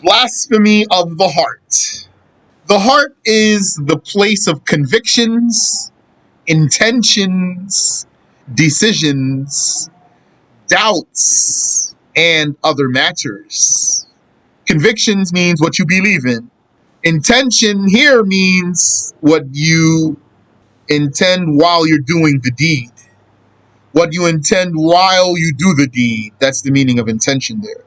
Blasphemy of the heart. The heart is the place of convictions, intentions, decisions, doubts, and other matters. Convictions means what you believe in. Intention here means what you intend while you're doing the deed. What you intend while you do the deed. That's the meaning of intention there.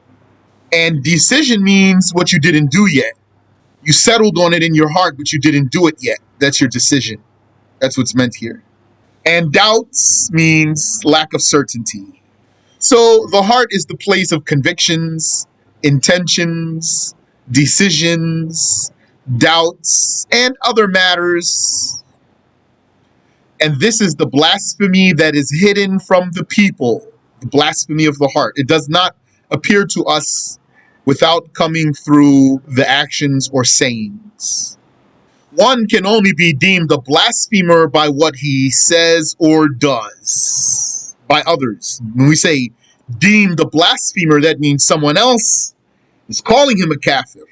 And decision means what you didn't do yet. You settled on it in your heart, but you didn't do it yet. That's your decision. That's what's meant here. And doubts means lack of certainty. So the heart is the place of convictions, intentions, decisions, doubts, and other matters. And this is the blasphemy that is hidden from the people, the blasphemy of the heart. It does not appear to us without coming through the actions or sayings. One can only be deemed a blasphemer by what he says or does by others. When we say deemed a blasphemer, that means someone else is calling him a kafir.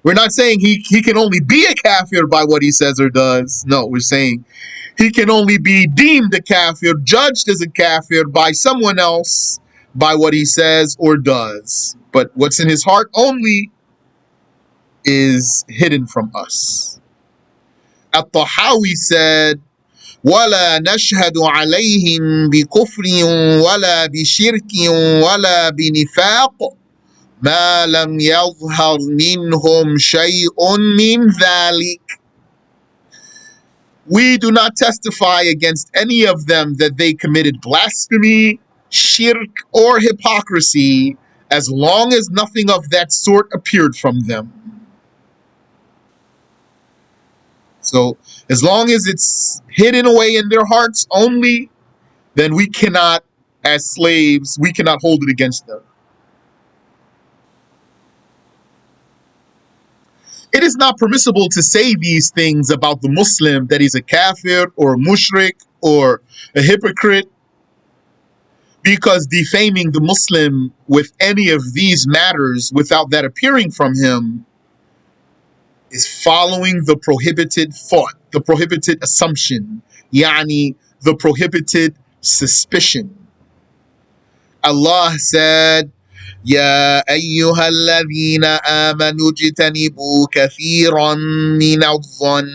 We're not saying he can only be a kafir by what he says or does. No, we're saying he can only be deemed a kafir, judged as a kafir by someone else by what he says or does. But what's in his heart only is hidden from us. At-Tahawi said, وَلَا نَشْهَدُ عَلَيْهِمْ بِكُفْرٍ وَلَا بِشِرْكٍ وَلَا بِنِفَاقٍ مَا لَمْ يَظْهَرْ مِنْهُمْ شَيْءٌ مِنْ ذَلِكَ. We do not testify against any of them that they committed blasphemy, shirk, or hypocrisy, as long as nothing of that sort appeared from them. So, as long as it's hidden away in their hearts only, then we cannot, as slaves, we cannot hold it against them. It is not permissible to say these things about the Muslim, that he's a kafir or a mushrik or a hypocrite, because defaming the Muslim with any of these matters without that appearing from him is following the prohibited thought, the prohibited assumption, yani the prohibited suspicion. Allah said, يا أيها الذين آمنوا اجتنبوا كثيرا من الظن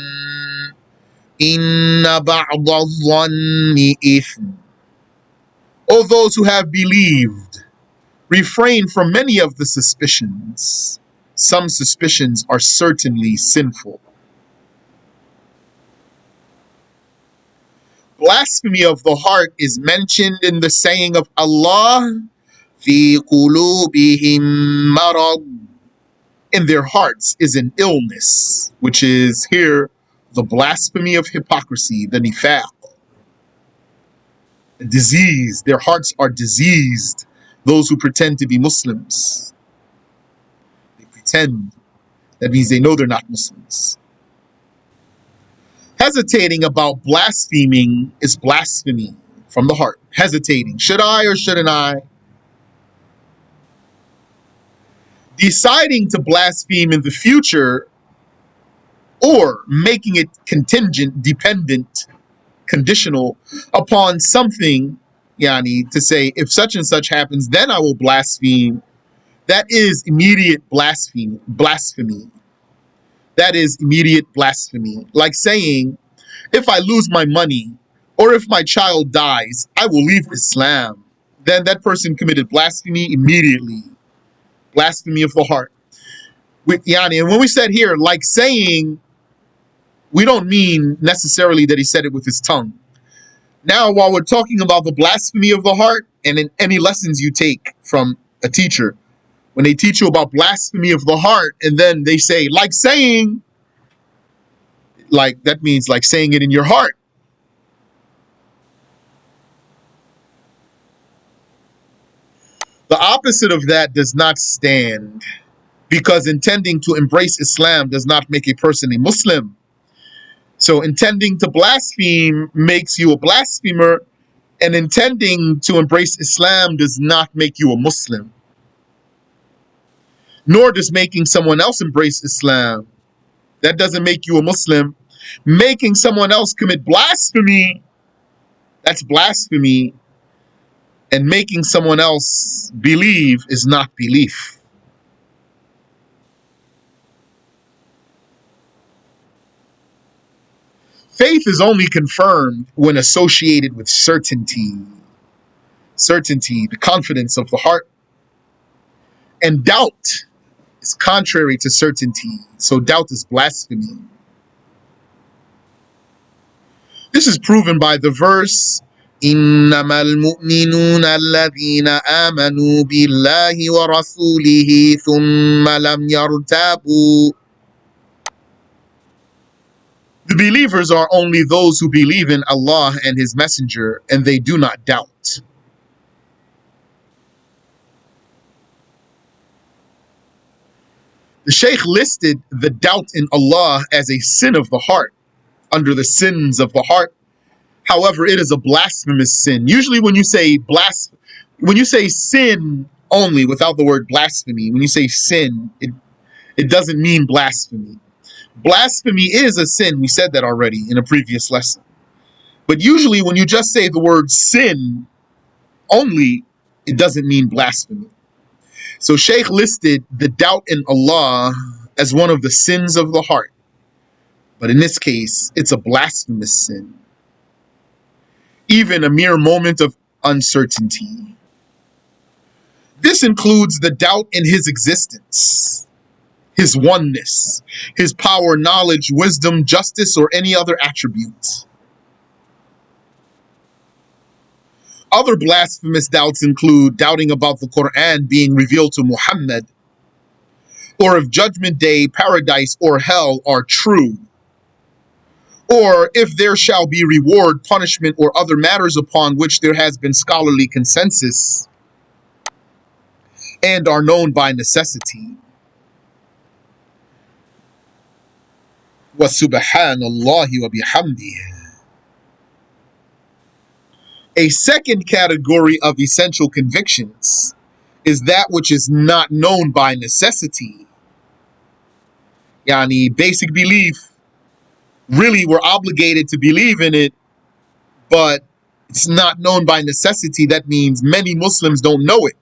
إن بعض الظن إثم. O those who have believed, refrain from many of the suspicions. Some suspicions are certainly sinful. Blasphemy of the heart is mentioned in the saying of Allah, في قلوبهم مرض. In their hearts is an illness, which is here the blasphemy of hypocrisy, the nifaq. A disease. Their hearts are diseased. Those who pretend to be Muslims. They pretend. That means they know they're not Muslims. Hesitating about blaspheming is blasphemy from the heart. Hesitating. Should I or shouldn't I? Deciding to blaspheme in the future, or making it contingent, dependent, conditional upon something, yani to say, if such and such happens, then I will blaspheme. That is immediate blasphemy. That is immediate blasphemy. Like saying, if I lose my money or if my child dies, I will leave Islam. Then that person committed blasphemy immediately. Blasphemy of the heart. And when we said here, like saying, we don't mean necessarily that he said it with his tongue. Now, while we're talking about the blasphemy of the heart, and in any lessons you take from a teacher, when they teach you about blasphemy of the heart, and then they say, like saying, like that means like saying it in your heart. The opposite of that does not stand, because intending to embrace Islam does not make a person a Muslim. So intending to blaspheme makes you a blasphemer, and intending to embrace Islam does not make you a Muslim. Nor does making someone else embrace Islam. That doesn't make you a Muslim. Making someone else commit blasphemy, that's blasphemy. And making someone else believe is not belief. Faith is only confirmed when associated with certainty. Certainty, the confidence of the heart. And doubt is contrary to certainty. So doubt is blasphemy. This is proven by the verse, إنما المؤمنون الذين آمنوا بالله ورسوله ثم لم يرتابوا. The believers are only those who believe in Allah and His Messenger, and they do not doubt. The Shaykh listed the doubt in Allah as a sin of the heart, under the sins of the heart. However, it is a blasphemous sin. Usually when you say sin only without the word blasphemy, when you say sin, it doesn't mean blasphemy. Blasphemy is a sin. We said that already in a previous lesson. But usually when you just say the word sin only, it doesn't mean blasphemy. So Shaykh listed the doubt in Allah as one of the sins of the heart. But in this case, it's a blasphemous sin. Even a mere moment of uncertainty. This includes the doubt in His existence, His oneness, His power, knowledge, wisdom, justice, or any other attribute. Other blasphemous doubts include doubting about the Quran being revealed to Muhammad, or if Judgment Day, paradise, or hell are true, or if there shall be reward, punishment, or other matters upon which there has been scholarly consensus and are known by necessity. Wa subhanallahi wa bihamdihi. A second category of essential convictions is that which is not known by necessity. Yani, basic belief, really we're obligated to believe in it, but it's not known by necessity. That means many Muslims don't know it.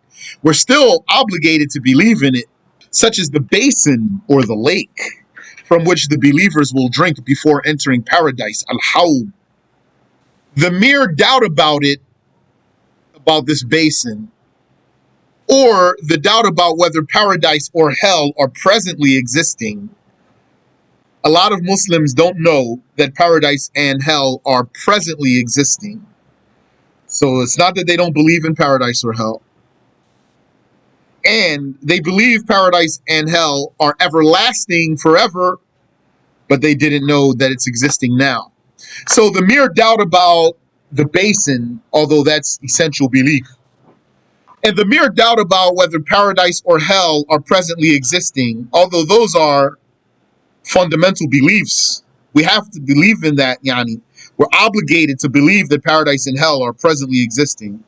We're still obligated to believe in it, such as the basin or the lake from which the believers will drink before entering paradise, al-hawd. The mere doubt about it, about this basin, or the doubt about whether paradise or hell are presently existing. A lot of Muslims don't know that paradise and hell are presently existing. So it's not that they don't believe in paradise or hell. And they believe paradise and hell are everlasting forever, but they didn't know that it's existing now. So the mere doubt about the basin, although that's essential belief, and the mere doubt about whether paradise or hell are presently existing, although those are fundamental beliefs, we have to believe in that, yani. We're obligated to believe that paradise and hell are presently existing.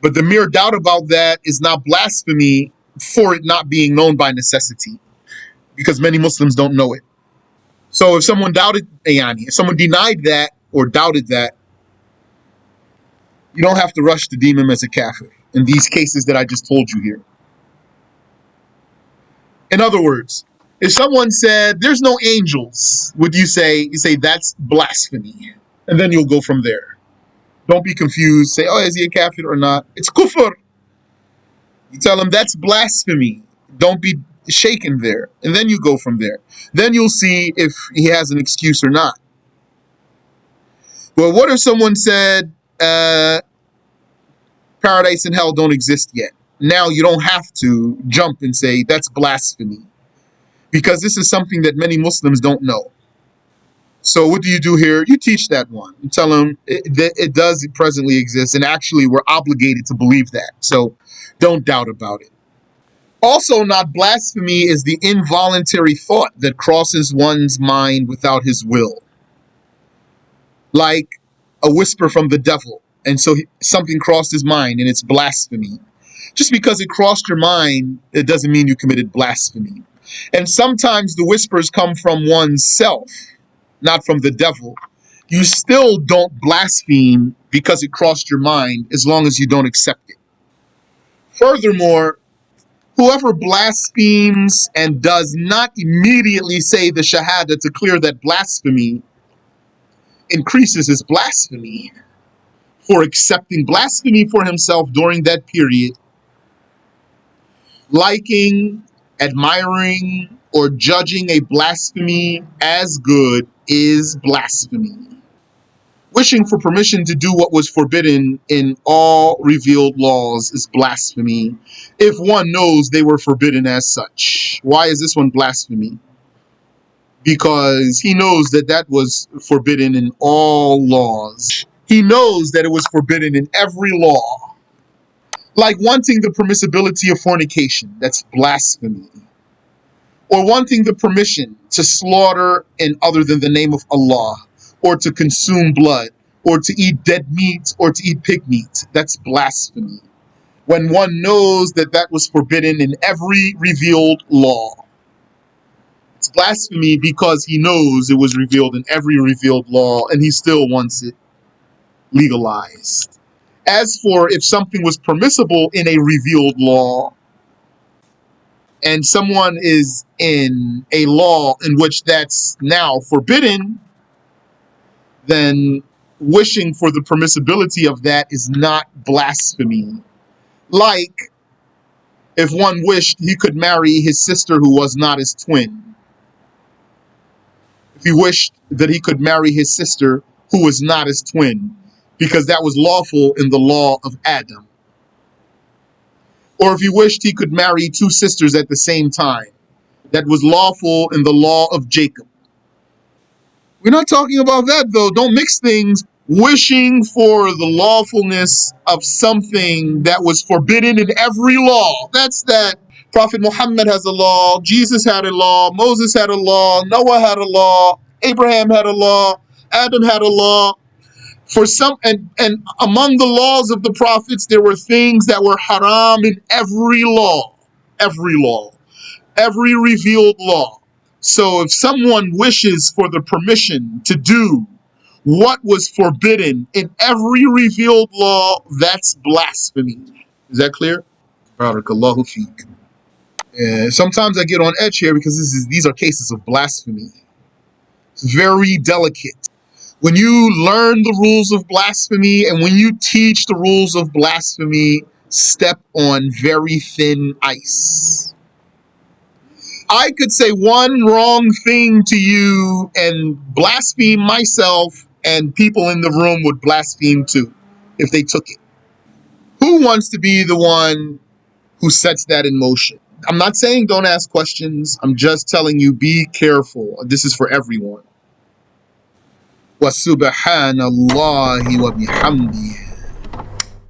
But the mere doubt about that is not blasphemy for it not being known by necessity, because many Muslims don't know it. So if someone doubted, yani, if someone denied that or doubted that, you don't have to rush to deem him as a kafir in these cases that I just told you here. In other words, if someone said there's no angels, would you say that's blasphemy? And then you'll go from there. Don't be confused. Say, oh, is he a kafir or not? It's kufr. You tell him that's blasphemy. Don't be shaken there. And then you go from there. Then you'll see if he has an excuse or not. Well, what if someone said paradise and hell don't exist yet? Now you don't have to jump and say that's blasphemy, because this is something that many Muslims don't know. So what do you do here? You teach that one. You tell them it does presently exist, and actually we're obligated to believe that. So don't doubt about it. Also, not blasphemy is the involuntary thought that crosses one's mind without his will, like a whisper from the devil. And so something crossed his mind, and it's blasphemy. Just because it crossed your mind, it doesn't mean you committed blasphemy. And sometimes the whispers come from oneself, not from the devil. You still don't blaspheme because it crossed your mind as long as you don't accept it. Furthermore, whoever blasphemes and does not immediately say the Shahadah to clear that blasphemy increases his blasphemy for accepting blasphemy for himself during that period. Liking, admiring, or judging a blasphemy as good is blasphemy. Wishing for permission to do what was forbidden in all revealed laws is blasphemy if one knows they were forbidden as such. Why is this one blasphemy? Because he knows that that was forbidden in all laws. He knows that it was forbidden in every law. Like wanting the permissibility of fornication, that's blasphemy. Or wanting the permission to slaughter in other than the name of Allah, or to consume blood, or to eat dead meat, or to eat pig meat, that's blasphemy. When one knows that that was forbidden in every revealed law. It's blasphemy because he knows it was revealed in every revealed law, and he still wants it legalized. As for if something was permissible in a revealed law, and someone is in a law in which that's now forbidden, then wishing for the permissibility of that is not blasphemy. Like if one wished he could marry his sister who was not his twin. If he wished that he could marry his sister who was not his twin, because that was lawful in the law of Adam. Or if he wished he could marry two sisters at the same time, that was lawful in the law of Jacob. We're not talking about that though. Don't mix things. Wishing for the lawfulness of something that was forbidden in every law. That's that. Prophet Muhammad has a law. Jesus had a law. Moses had a law. Noah had a law. Abraham had a law. Adam had a law. For some, and among the laws of the prophets, there were things that were haram in every law. Every law. Every revealed law. So if someone wishes for the permission to do what was forbidden in every revealed law, that's blasphemy. Is that clear? Barakallahu feek. Sometimes I get on edge here because these are cases of blasphemy. It's very delicate. When you learn the rules of blasphemy and when you teach the rules of blasphemy, step on very thin ice. I could say one wrong thing to you and blaspheme myself, and people in the room would blaspheme too if they took it. Who wants to be the one who sets that in motion? I'm not saying don't ask questions. I'm just telling you be careful. This is for everyone. وَسُبْحَانَ اللَّهِ وَبِحَمْدِهِ